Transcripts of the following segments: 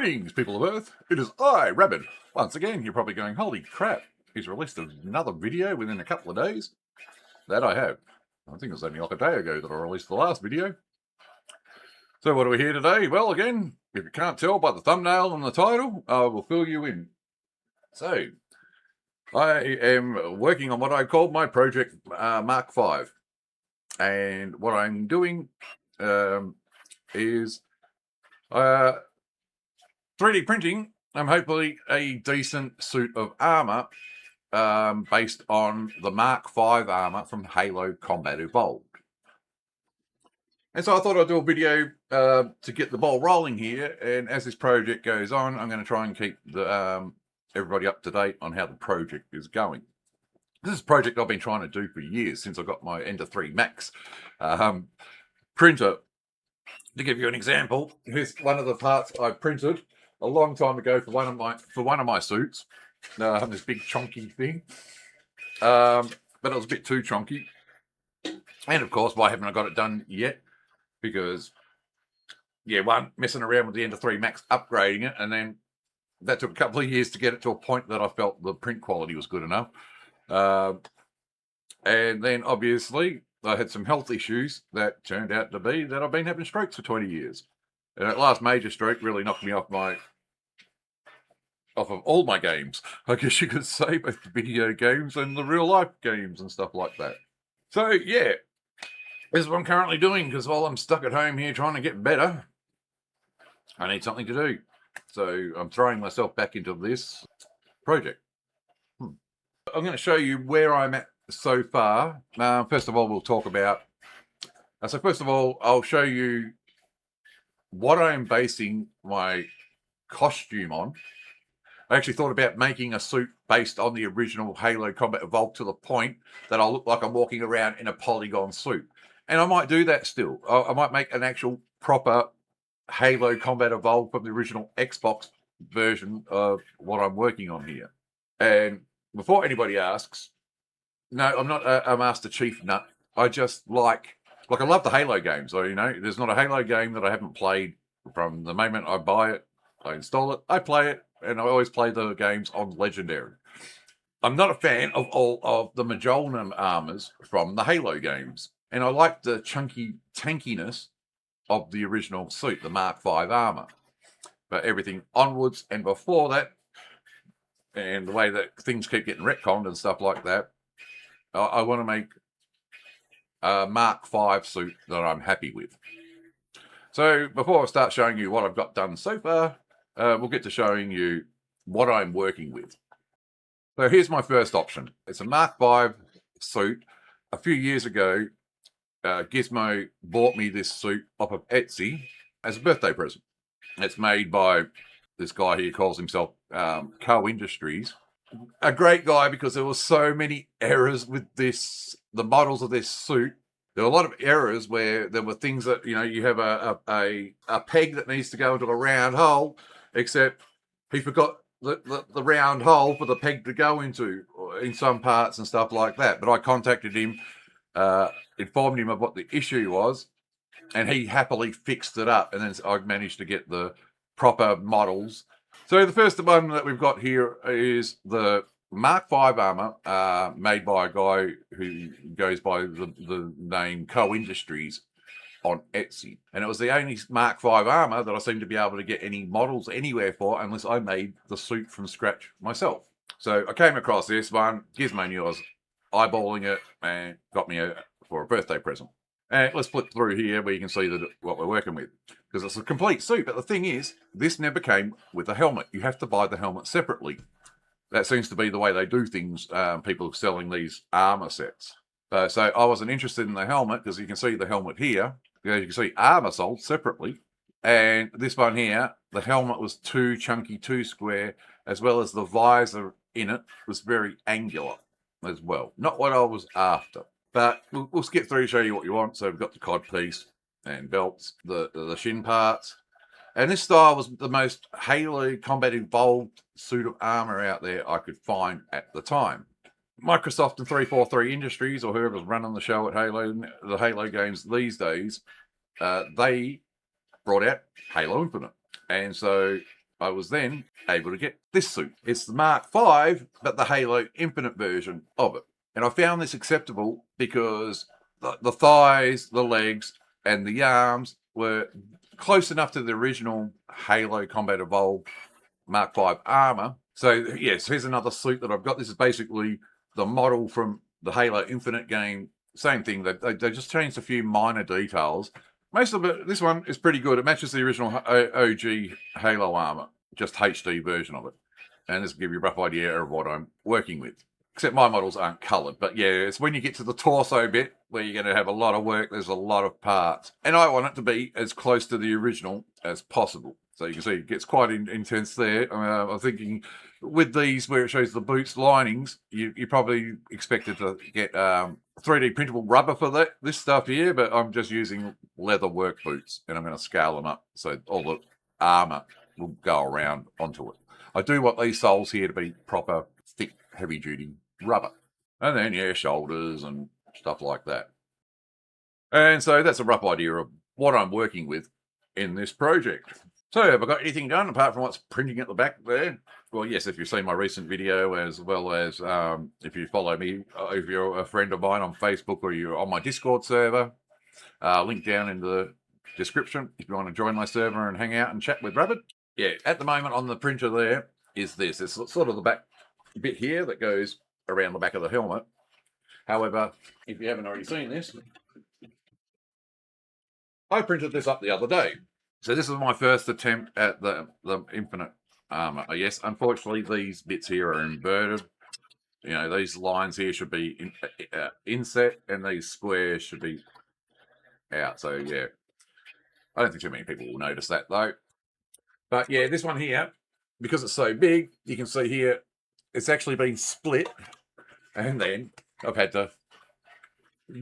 Greetings, people of Earth. It is I, Rabid. Once again, you're probably going, holy crap, he's released another video within a couple of days. That I have. I think it was only like a day ago that I released the last video. So what are we here today? Well, again, if you can't tell by the thumbnail and the title, I will fill you in. So, I am working on what I call my project Mark V. And what I'm doing is 3D printing, hopefully a decent suit of armour based on the Mark V armour from Halo Combat Evolved. And so I thought I'd do a video to get the ball rolling here, and as this project goes on, I'm going to try and keep the everybody up to date on how the project is going. This is a project I've been trying to do for years, since I got my Ender 3 Max printer. To give you an example, here's one of the parts I printed a long time ago for one of my suits. This big chunky thing, but it was a bit too chunky. And of course, why haven't I got it done yet? Because, yeah, one, messing around with the Ender 3 Max, upgrading it, and then that took a couple of years to get it to a point that I felt the print quality was good enough. And then, obviously, I had some health issues that turned out to be that I've been having strokes for 20 years. And that last major stroke really knocked me off of all my games, I guess you could say, both the video games and the real life games and stuff like that. So, yeah. This is what I'm currently doing, because while I'm stuck at home here trying to get better, I need something to do. So I'm throwing myself back into this project. I'm going to show you where I'm at so far. First of all, we'll talk about... So first of all, I'll show you what I'm basing my costume on. I actually thought about making a suit based on the original Halo Combat Evolved to the point that I'll look like I'm walking around in a polygon suit. And I might do that still. I might make an actual proper Halo Combat Evolved from the original Xbox version of what I'm working on here. And before anybody asks, no, I'm not a Master Chief nut. I just like I love the Halo games. So, you know, there's not a Halo game that I haven't played. From the moment I buy it, I install it, I play it, and I always play the games on Legendary. I'm not a fan of all of the Majolan armors from the Halo games. And I like the chunky tankiness of the original suit, the Mark V armor. But everything onwards and before that, and the way that things keep getting retconned and stuff like that, I want to make a Mark V suit that I'm happy with. So before I start showing you what I've got done so far, we'll get to showing you what I'm working with. So here's my first option. It's a Mark V suit. A few years ago, Gizmo bought me this suit off of Etsy as a birthday present. It's made by this guy here, calls himself Co Industries. A great guy, because there were so many errors with the models of this suit. There were a lot of errors where there were things that, you know, you have a peg that needs to go into a round hole, except he forgot the round hole for the peg to go into in some parts and stuff like that. But I contacted him, informed him of what the issue was, and he happily fixed it up, and then I managed to get the proper models. So the first one that we've got here is the Mark V armor, made by a guy who goes by the name Co Industries on Etsy, and it was the only Mark V armor that I seemed to be able to get any models anywhere for, unless I made the suit from scratch myself. So I came across this one. Gizmo knew I was eyeballing it and got me for a birthday present. And let's flip through here where you can see what we're working with, because it's a complete suit. But the thing is, this never came with a helmet. You have to buy the helmet separately. That seems to be the way they do things, people selling these armor sets. So I wasn't interested in the helmet, because you can see the helmet here. You can see armor sold separately. And this one here, the helmet was too chunky, too square, as well as the visor in it was very angular as well. Not what I was after. But we'll skip through, show you what you want. So we've got the cod piece and belts, the shin parts. And this style was the most Halo Combat Evolved suit of armor out there I could find at the time. Microsoft and 343 Industries, or whoever's running the show at the Halo games these days, they brought out Halo Infinite. And so I was then able to get this suit. It's the Mark V, but the Halo Infinite version of it. And I found this acceptable because the thighs, the legs, and the arms were close enough to the original Halo Combat Evolved Mark V armor. So, yes, here's another suit that I've got. This is basically the model from the Halo Infinite game. Same thing. They just changed a few minor details. Most of it, this one is pretty good. It matches the original OG Halo armor, just HD version of it. And this will give you a rough idea of what I'm working with. Except my models aren't coloured. But yeah, it's when you get to the torso bit where you're going to have a lot of work. There's a lot of parts. And I want it to be as close to the original as possible. So you can see it gets quite intense there. I'm thinking with these where it shows the boots linings, you probably expected to get 3D printable rubber for this stuff here, but I'm just using leather work boots and I'm going to scale them up so all the armour will go around onto it. I do want these soles here to be proper, thick, heavy-duty rubber. And then, yeah, shoulders and stuff like that. And so that's a rough idea of what I'm working with in this project. So have I got anything done apart from what's printing at the back there? Well, yes, if you've seen my recent video, as well as if you follow me, if you're a friend of mine on Facebook or you're on my Discord server, link down in the description if you want to join my server and hang out and chat with Rabid. Yeah, at the moment on the printer there is this. It's sort of the back bit here that goes around the back of the helmet. However, if you haven't already seen this, I printed this up the other day. So this is my first attempt at the Infinite armor. Yes, unfortunately, these bits here are inverted. You know, these lines here should be inset, and these squares should be out. So yeah, I don't think too many people will notice that though. But yeah, this one here, because it's so big, you can see here, it's actually been split, and then I've had to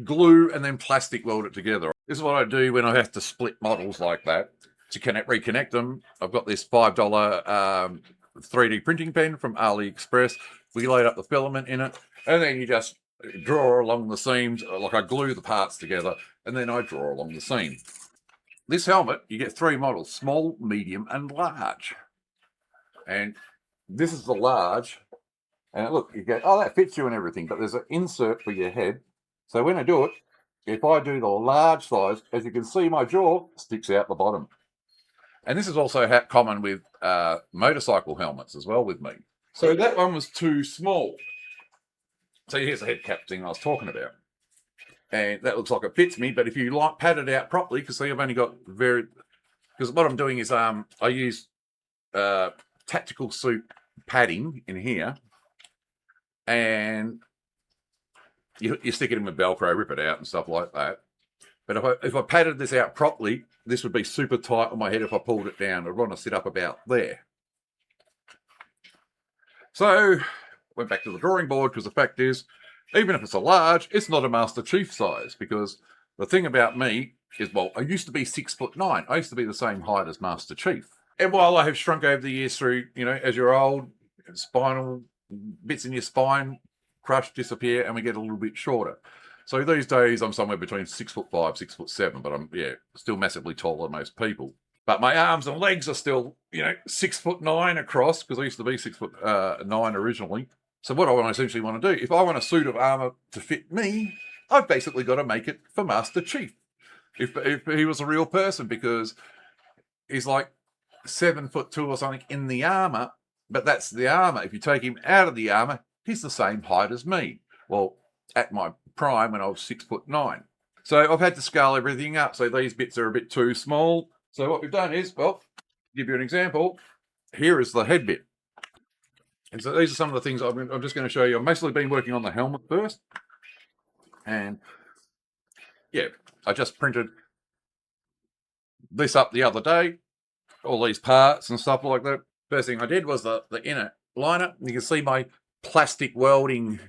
glue and then plastic weld it together. This is what I do when I have to split models like that. To reconnect them, I've got this $5 3D printing pen from AliExpress. We load up the filament in it, and then you just draw along the seams. Like I glue the parts together, and then I draw along the seam. This helmet, you get 3 models: small, medium, and large. And this is the large. And look, you go, oh, that fits you and everything, but there's an insert for your head. So when I do it, if I do the large size, as you can see, my jaw sticks out the bottom. And this is also common with motorcycle helmets as well with me. So that one was too small. So here's the head cap thing I was talking about. And that looks like it fits me, but if you pad it out properly, because see, I've only got because what I'm doing is I use tactical suit padding in here, and you stick it in with Velcro, rip it out and stuff like that. But if I padded this out properly, this would be super tight on my head if I pulled it down. I'd want to sit up about there. So, went back to the drawing board, because the fact is, even if it's a large, it's not a Master Chief size, because the thing about me is, well, I used to be 6'9". I used to be the same height as Master Chief. And while I have shrunk over the years through, you know, as you're old, spinal bits in your spine crush, disappear, and we get a little bit shorter. So these days I'm somewhere between 6'5", 6'7", but I'm still massively taller than most people. But my arms and legs are still, 6'9" across, because I used to be 6'9" originally. So what I essentially want to do, if I want a suit of armor to fit me, I've basically got to make it for Master Chief. If he was a real person, because he's like 7'2" or something in the armor, but that's the armor. If you take him out of the armor, he's the same height as me. Well, at my prime when I was 6'9". So I've had to scale everything up. So these bits are a bit too small. So what we've done is, well, give you an example. Here is the head bit. And so these are some of the things I'm just going to show you. I've mostly been working on the helmet first. And yeah, I just printed this up the other day. All these parts and stuff like that. First thing I did was the inner liner. You can see my plastic welding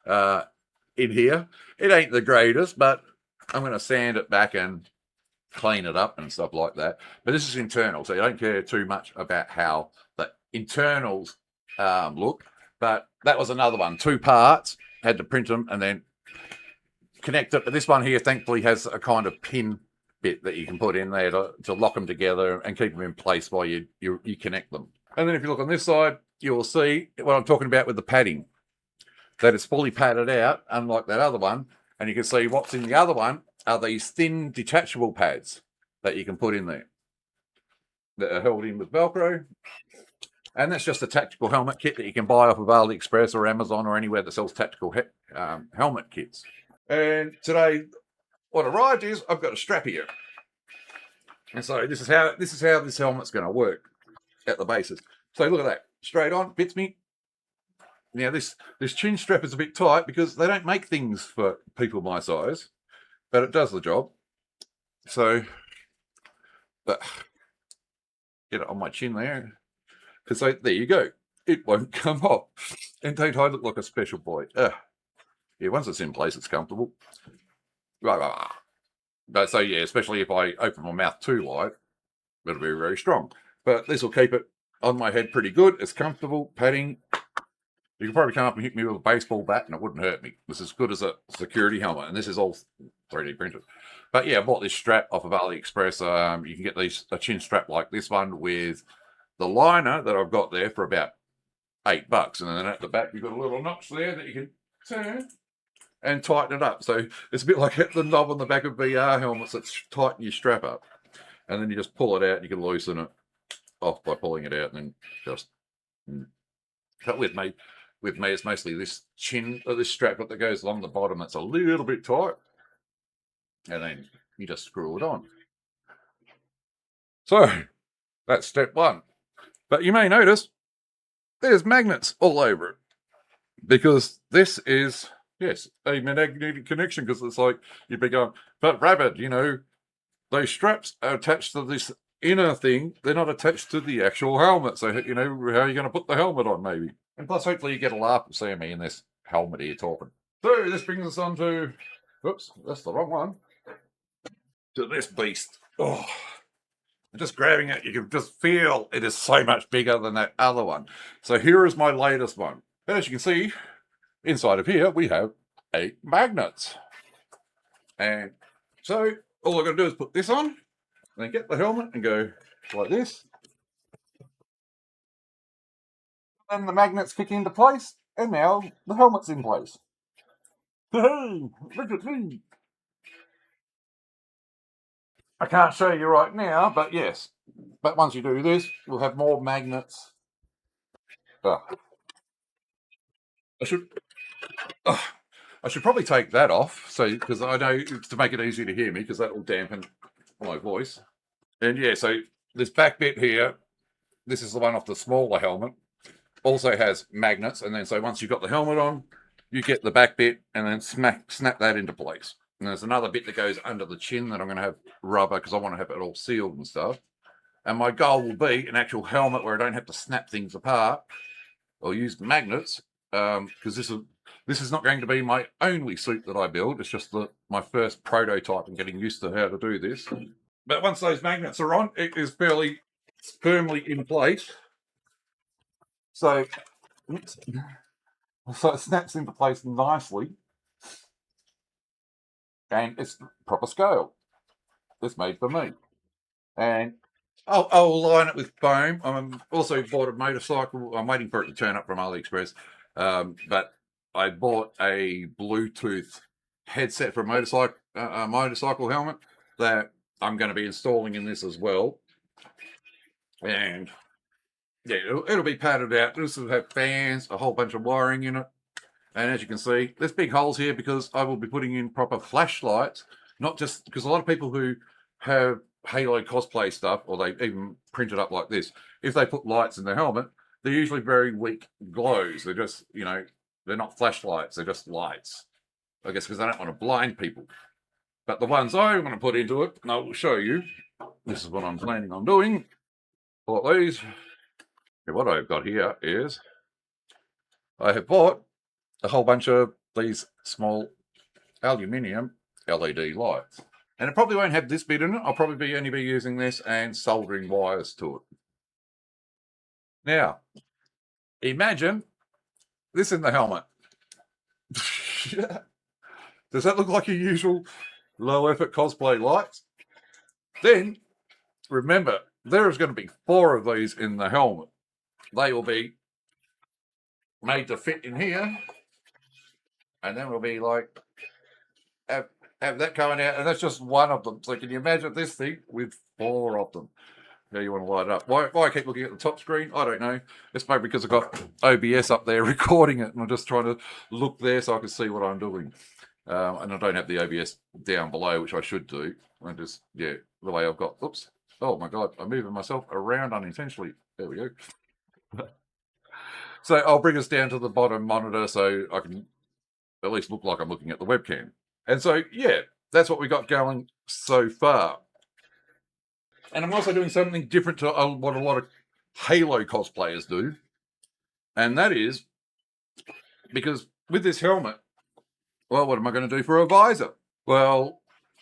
in here. It ain't the greatest, but I'm going to sand it back and clean it up and stuff like that. But this is internal, so you don't care too much about how the internals look. But that was another one. 2 parts. Had to print them and then connect it. But this one here, thankfully, has a kind of pin bit that you can put in there to lock them together and keep them in place while you connect them. And then if you look on this side, you will see what I'm talking about with the padding, that it's fully padded out, unlike that other one. And you can see what's in the other one are these thin detachable pads that you can put in there that are held in with Velcro. And that's just a tactical helmet kit that you can buy off of AliExpress or Amazon or anywhere that sells tactical helmet kits. And today, what arrived is I've got a strap here. And so this is how this helmet's going to work at the bases. So look at that, straight on, fits me. Now this chin strap is a bit tight because they don't make things for people my size, but it does the job. So, but get it on my chin there. So there you go. It won't come off. And don't I look like a special boy? Yeah, once it's in place, it's comfortable. But so yeah, especially if I open my mouth too wide, it'll be very strong. But this will keep it on my head pretty good. It's comfortable, padding. You could probably come up and hit me with a baseball bat and it wouldn't hurt me. This is as good as a security helmet, and this is all 3D printed. But yeah, I bought this strap off of AliExpress. You can get a chin strap like this one with the liner that I've got there for about $8. And then at the back, you've got a little notch there that you can turn and tighten it up. So it's a bit like the knob on the back of VR helmets that tighten your strap up. And then you just pull it out and you can loosen it off by pulling it out and then just... But with me, it's mostly this this strap that goes along the bottom that's a little bit tight. And then you just screw it on. So that's step one. But you may notice there's magnets all over it because this is, yes, a magnetic connection, because it's like you'd be going, but Rabid, those straps are attached to this inner thing. They're not attached to the actual helmet. So, how are you going to put the helmet on, maybe? And plus, hopefully you get a laugh at seeing me in this helmet here talking. So this brings us on to, oops, that's the wrong one, to this beast. Oh, just grabbing it, you can just feel it is so much bigger than that other one. So here is my latest one. And as you can see, inside of here, we have 8 magnets. And so all I've got to do is put this on, and then get the helmet and go like this. And the magnets kick into place, and now the helmet's in place. Hey, look at me. I can't show you right now, but yes. But once you do this, we'll have more magnets. I should probably take that off, because I know to make it easy to hear me, because that will dampen my voice. And yeah, so this back bit here, this is the one off the smaller helmet, also has magnets. And then so once you've got the helmet on, you get the back bit and then snap that into place. And there's another bit that goes under the chin that I'm going to have rubber, because I want to have it all sealed and stuff. And my goal will be an actual helmet where I don't have to snap things apart or use magnets, because this is not going to be my only suit that I build. It's just my first prototype and getting used to how to do this. But once those magnets are on, it is fairly firmly in place. So it snaps into place nicely. And it's proper scale. It's made for me. And I'll line it with foam. I'm also bought a motorcycle. I'm waiting for it to turn up from AliExpress. But I bought a Bluetooth headset for a motorcycle helmet that I'm going to be installing in this as well. And yeah, it'll be padded out. This will have fans, a whole bunch of wiring in it. And as you can see, there's big holes here because I will be putting in proper flashlights, not just because a lot of people who have Halo cosplay stuff, or they even print it up like this, if they put lights in their helmet, they're usually very weak glows. They're just, they're not flashlights, they're just lights. I guess because they don't want to blind people. But the ones I want to put into it, and I will show you, this is what I'm planning on doing. For these, what I've got here is, I have bought a whole bunch of these small aluminium LED lights. And it probably won't have this bit in it. I'll probably only be using this and soldering wires to it. Now, imagine this in the helmet. Does that look like your usual low effort cosplay lights? Then, remember, there is going to be 4 of these in the helmet. They will be made to fit in here, and then we'll be like, have, have that coming out, and that's just one of them. So can you imagine this thing with 4 of them? How you want to light it up? Why I keep looking at the top screen? I don't know. It's maybe because I've got OBS up there recording it, and I'm just trying to look there so I can see what I'm doing. And I don't have the OBS down below, which I should do. I just, yeah, the way I've got, oops. Oh my God, I'm moving myself around unintentionally. There we go. So I'll bring us down to the bottom monitor so I can at least look like I'm looking at the webcam. And so, yeah, that's what we got going so far. And I'm also doing something different to what a lot of Halo cosplayers do. And that is because with this helmet, well, what am I going to do for a visor? Well,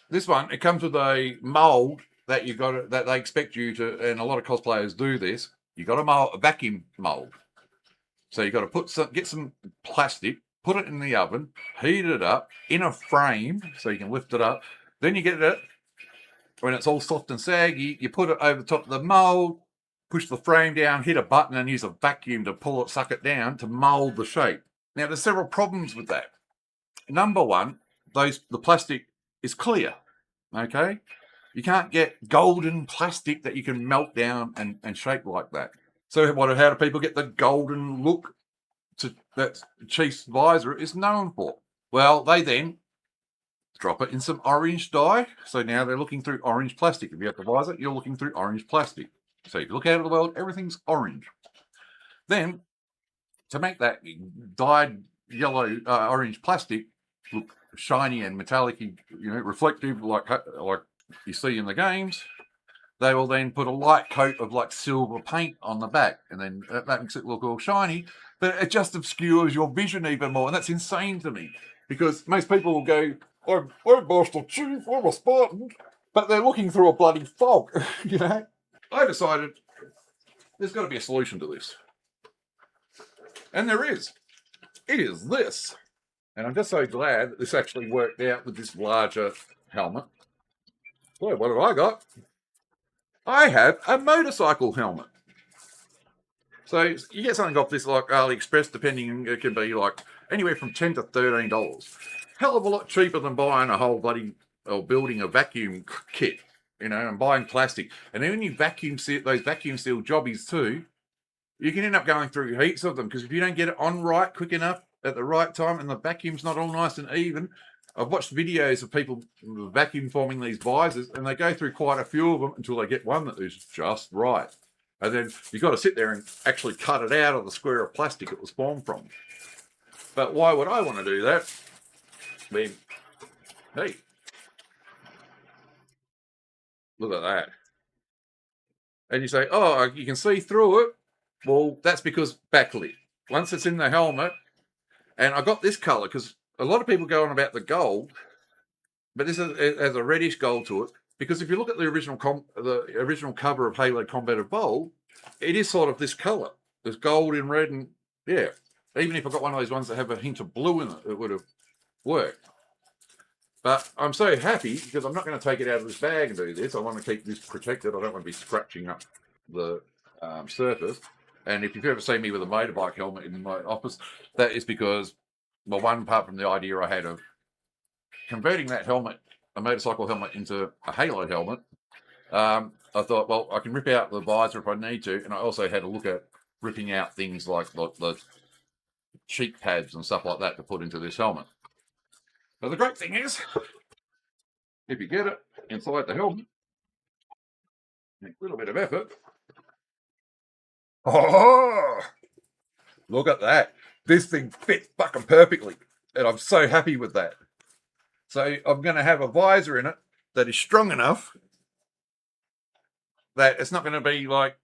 this one, it comes with a mold that that they expect you to, and a lot of cosplayers do this. You got a vacuum mold. So you got to get some plastic, put it in the oven, heat it up in a frame so you can lift it up. Then you get it when it's all soft and saggy. You put it over the top of the mold, push the frame down, hit a button, and use a vacuum to pull it, suck it down to mold the shape. Now, there's several problems with that. Number one, the plastic is clear. Okay, you can't get golden plastic that you can melt down and shape like that. So how do people get the golden look that Chief's visor is known for? Well, they then drop it in some orange dye. So now they're looking through orange plastic. If you have the visor, you're looking through orange plastic. So if you look out of the world, everything's orange. Then, to make that dyed yellow, orange plastic look shiny and metallic, reflective like you see in the games, they will then put a light coat of like silver paint on the back, and then that makes it look all shiny, but it just obscures your vision even more, and that's insane to me, because most people will go, I'm Master Chief, I'm a Spartan, but they're looking through a bloody fog, I decided there's got to be a solution to this. And there is. It is this. And I'm just so glad that this actually worked out with this larger helmet. Boy, what have I got? I have a motorcycle helmet. So you get something off this like AliExpress, depending, it can be like anywhere from $10 to $13. Hell of a lot cheaper than buying a whole bloody, or building a vacuum kit, and buying plastic. And then when you those vacuum seal jobbies too, you can end up going through heaps of them, because if you don't get it on right quick enough at the right time and the vacuum's not all nice and even, I've watched videos of people vacuum forming these visors, and they go through quite a few of them until they get one that is just right. And then you've got to sit there and actually cut it out of the square of plastic it was formed from. But why would I want to do that? I mean, hey, look at that. And you say, oh, you can see through it. Well, that's because backlit. Once it's in the helmet, and I got this color because a lot of people go on about the gold, but this has a reddish gold to it. Because if you look at the original cover of Halo Combat Evolved, it is sort of this color. There's gold in red, and yeah, even if I got one of those ones that have a hint of blue in it, it would have worked. But I'm so happy because I'm not going to take it out of this bag and do this. I want to keep this protected. I don't want to be scratching up the surface. And if you've ever seen me with a motorbike helmet in my office, that is because, well, one, apart from the idea I had of converting that helmet, a motorcycle helmet, into a Halo helmet, I thought, well, I can rip out the visor if I need to. And I also had a look at ripping out things like the cheek pads and stuff like that to put into this helmet. But the great thing is, if you get it inside the helmet, a little bit of effort. Oh, look at that. This thing fits fucking perfectly. And I'm so happy with that. So I'm going to have a visor in it that is strong enough that it's not going to be like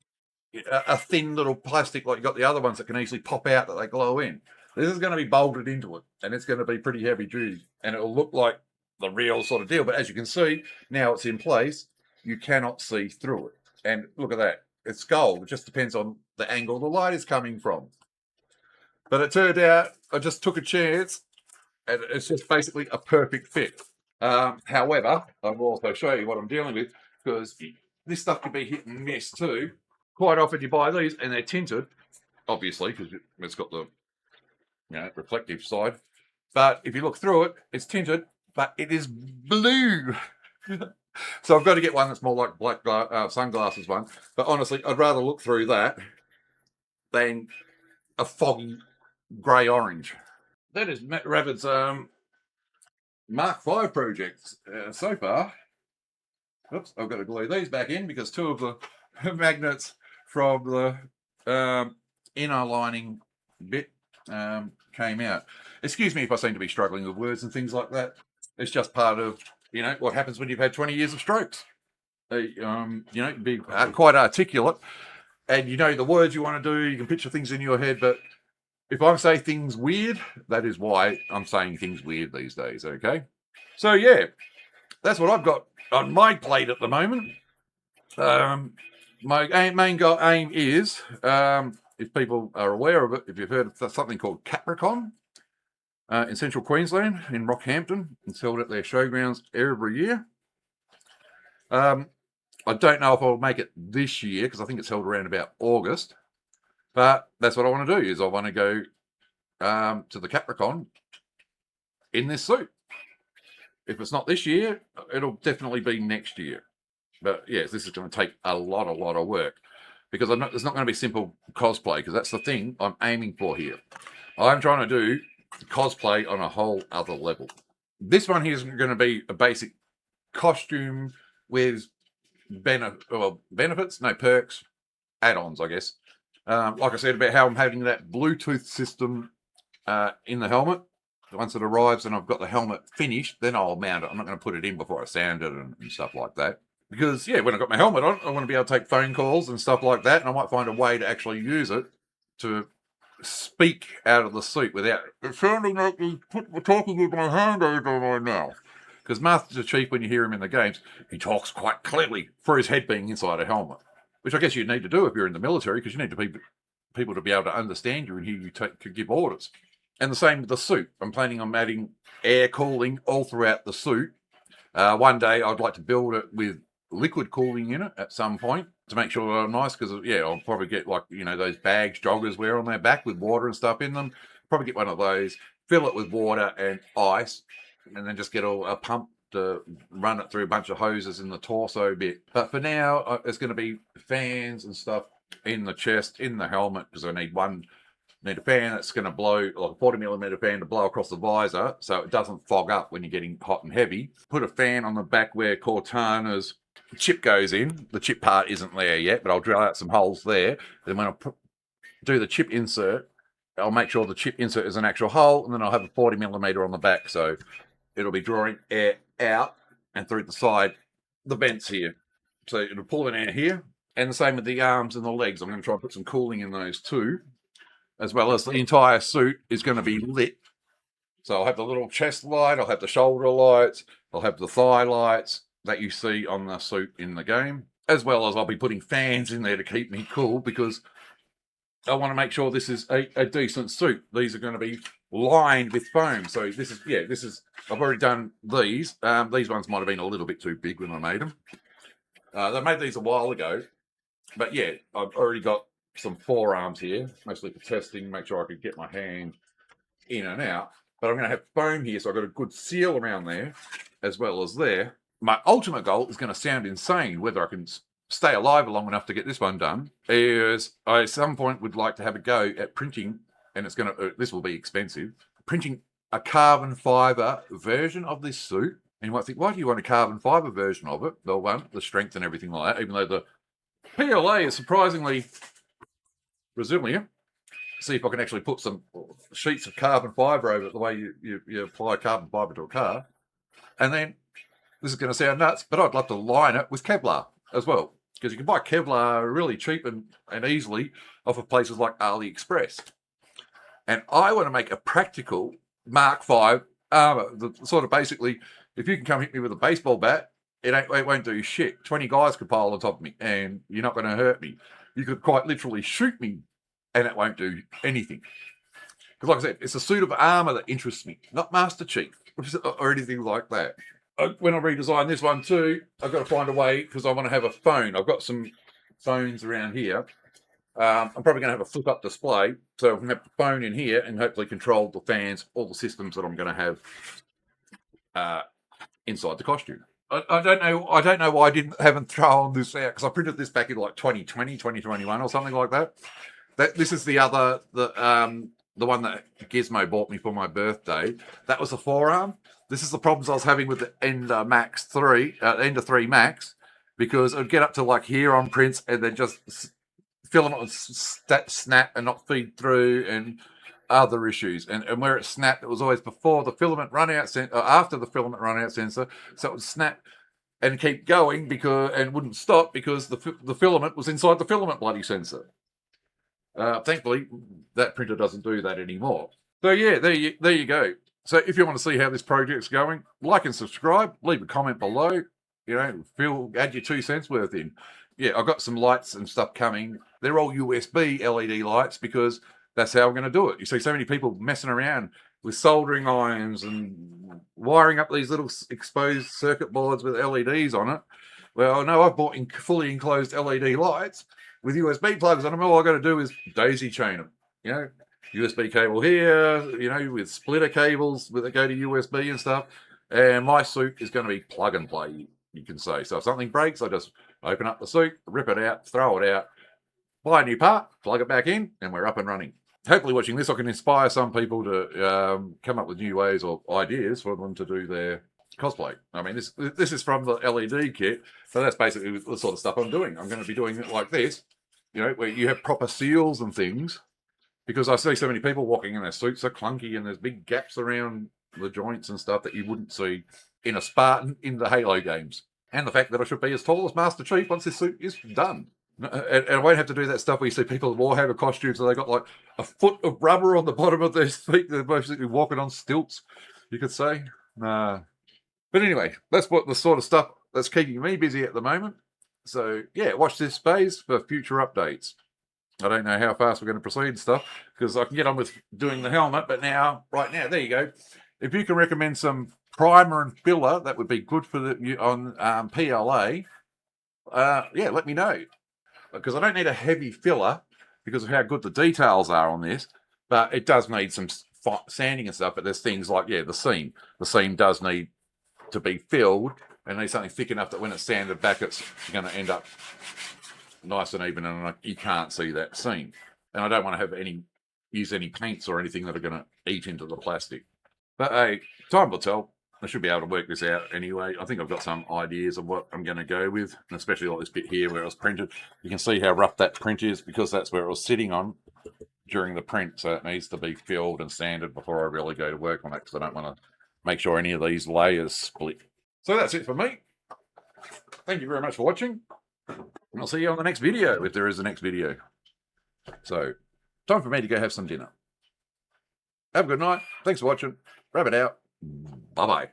a thin little plastic like you got the other ones that can easily pop out that they glow in. This is going to be bolted into it, and it's going to be pretty heavy duty, and it'll look like the real sort of deal. But as you can see, now it's in place, you cannot see through it. And look at that. It's gold. It just depends on the angle the light is coming from. But it turned out I just took a chance, and it's just basically a perfect fit. However, I will also show you what I'm dealing with, because this stuff can be hit and miss too. Quite often you buy these and they're tinted, obviously, because it's got the reflective side. But if you look through it, it's tinted, but it is blue. So I've got to get one that's more like black sunglasses one. But honestly, I'd rather look through that than a foggy grey orange. That is Rabid's Mark V project so far. Oops, I've got to glue these back in because two of the magnets from the inner lining bit came out. Excuse me if I seem to be struggling with words and things like that. It's just part of, what happens when you've had 20 years of strokes. Be quite articulate and you know the words you want to do, you can picture things in your head, but if I say things weird, that is why I'm saying things weird these days, okay? So, yeah, that's what I've got on my plate at the moment. My main aim is, if people are aware of it, if you've heard of something called Capricorn in central Queensland, in Rockhampton, it's held at their showgrounds every year. I don't know if I'll make it this year because I think it's held around about August. But that's what I want to do, is I want to go to the Capricorn in this suit. If it's not this year, it'll definitely be next year. But yes, this is going to take a lot of work because it's not going to be simple cosplay, because that's the thing I'm aiming for here. I'm trying to do cosplay on a whole other level. This one here is going to be a basic costume with benefits, no perks, add-ons, I guess. Like I said about how I'm having that Bluetooth system in the helmet. Once it arrives and I've got the helmet finished, then I'll mount it. I'm not going to put it in before I sand it and stuff like that. Because, when I've got my helmet on, I want to be able to take phone calls and stuff like that. And I might find a way to actually use it to speak out of the suit without it sounding like he's talking with my hand over my mouth. Because Master Chief, when you hear him in the games, he talks quite clearly for his head being inside a helmet. Which I guess you need to do if you're in the military, because you need people to be able to understand you and hear you to give orders. And the same with the suit. I'm planning on adding air cooling all throughout the suit. One day I'd like to build it with liquid cooling in it at some point to make sure I'm nice, because I'll probably get those bags joggers wear on their back with water and stuff in them. Probably get one of those, fill it with water and ice, and then just get a pump to run it through a bunch of hoses in the torso bit. But for now, it's going to be fans and stuff in the chest, in the helmet, because I need a fan that's going to blow, like a 40mm fan to blow across the visor so it doesn't fog up when you're getting hot and heavy. Put a fan on the back where Cortana's chip goes in. The chip part isn't there yet, but I'll drill out some holes there. Then when I do the chip insert, I'll make sure the chip insert is an actual hole, and then I'll have a 40mm on the back, so it'll be drawing air out and through the side, the vents here. So it'll pull in air here, and the same with the arms and the legs. I'm going to try and put some cooling in those too, as well as the entire suit is going to be lit. So I'll have the little chest light, I'll have the shoulder lights, I'll have the thigh lights that you see on the suit in the game, as well as I'll be putting fans in there to keep me cool, because I want to make sure this is a decent suit. These are going to be lined with foam. So this is, I've already done these. These ones might have been a little bit too big when I made them. They made these a while ago, but I've already got some forearms here, mostly for testing, make sure I could get my hand in and out. But I'm going to have foam here, so I've got a good seal around there, as well as there. My ultimate goal is going to sound insane, whether I can stay alive long enough to get this one done, is I at some point would like to have a go at printing, and this will be expensive, printing a carbon fiber version of this suit. And you might think, why do you want a carbon fiber version of it? Well, one, the strength and everything like that, even though the PLA is surprisingly resilient. See if I can actually put some sheets of carbon fiber over it the way you apply carbon fiber to a car. And then, this is going to sound nuts, but I'd love to line it with Kevlar as well, because you can buy Kevlar really cheap and easily off of places like AliExpress. And I want to make a practical Mark V armour. Sort of basically, if you can come hit me with a baseball bat, it won't do shit. 20 guys could pile on top of me and you're not going to hurt me. You could quite literally shoot me and it won't do anything. Because like I said, it's a suit of armour that interests me, not Master Chief or anything like that. when I redesign this one too, I've got to find a way, because I want to have a phone. I've got some phones around here. I'm probably going to have a flip-up display, so I can have the phone in here and hopefully control the fans, all the systems that I'm going to have inside the costume. I don't know. I don't know why I haven't thrown this out, because I printed this back in like 2020, 2021 or something like that. This is the one that Gizmo bought me for my birthday. That was the forearm. This is the problems I was having with the Ender 3 Max, because it would get up to like here on prints and then just filament would snap and not feed through, and other issues. And where it snapped, it was always before the filament run out or after the filament run out sensor, so it would snap and keep going and wouldn't stop because the filament was inside the filament bloody sensor. Thankfully, that printer doesn't do that anymore. So yeah, there you go. So if you want to see how this project's going, like and subscribe, leave a comment below. Add your 2 cents worth in. Yeah, I've got some lights and stuff coming. They're all USB LED lights, because that's how I'm going to do it. You see so many people messing around with soldering irons and wiring up these little exposed circuit boards with LEDs on it. Well, no, I've bought fully enclosed LED lights with USB plugs on them. All I've got to do is daisy chain them. USB cable here, with splitter cables that go to USB and stuff. And my suit is going to be plug and play, you can say. So if something breaks, I just open up the suit, rip it out, throw it out, buy a new part, plug it back in, and we're up and running. Hopefully watching this, I can inspire some people to come up with new ways or ideas for them to do their cosplay. I mean, this is from the LED kit, so that's basically the sort of stuff I'm doing. I'm going to be doing it like this, where you have proper seals and things, because I see so many people walking in their suits are clunky and there's big gaps around the joints and stuff that you wouldn't see in a Spartan in the Halo games. And the fact that I should be as tall as Master Chief once this suit is done. And I won't have to do that stuff where you see people in Warhammer costumes and they got like a foot of rubber on the bottom of their feet. They're basically walking on stilts, you could say. Nah. But anyway, that's what the sort of stuff that's keeping me busy at the moment. So yeah, watch this space for future updates. I don't know how fast we're going to proceed and stuff, because I can get on with doing the helmet, but right now, there you go. If you can recommend some primer and filler, that would be good for on PLA. Yeah, let me know, because I don't need a heavy filler because of how good the details are on this, but it does need some sanding and stuff. But there's things like, the seam. The seam does need to be filled, and needs something thick enough that when it's sanded back, it's going to end up nice and even, and you can't see that seam. And I don't want to use any paints or anything that are going to eat into the plastic. But hey, time will tell. I should be able to work this out anyway. I think I've got some ideas of what I'm going to go with, and especially like this bit here where it was printed. You can see how rough that print is, because that's where it was sitting on during the print. So it needs to be filled and sanded before I really go to work on it, because I don't want to make sure any of these layers split. So that's it for me. Thank you very much for watching. And I'll see you on the next video, if there is a next video. So, time for me to go have some dinner. Have a good night. Thanks for watching. Rabid out. Bye-bye.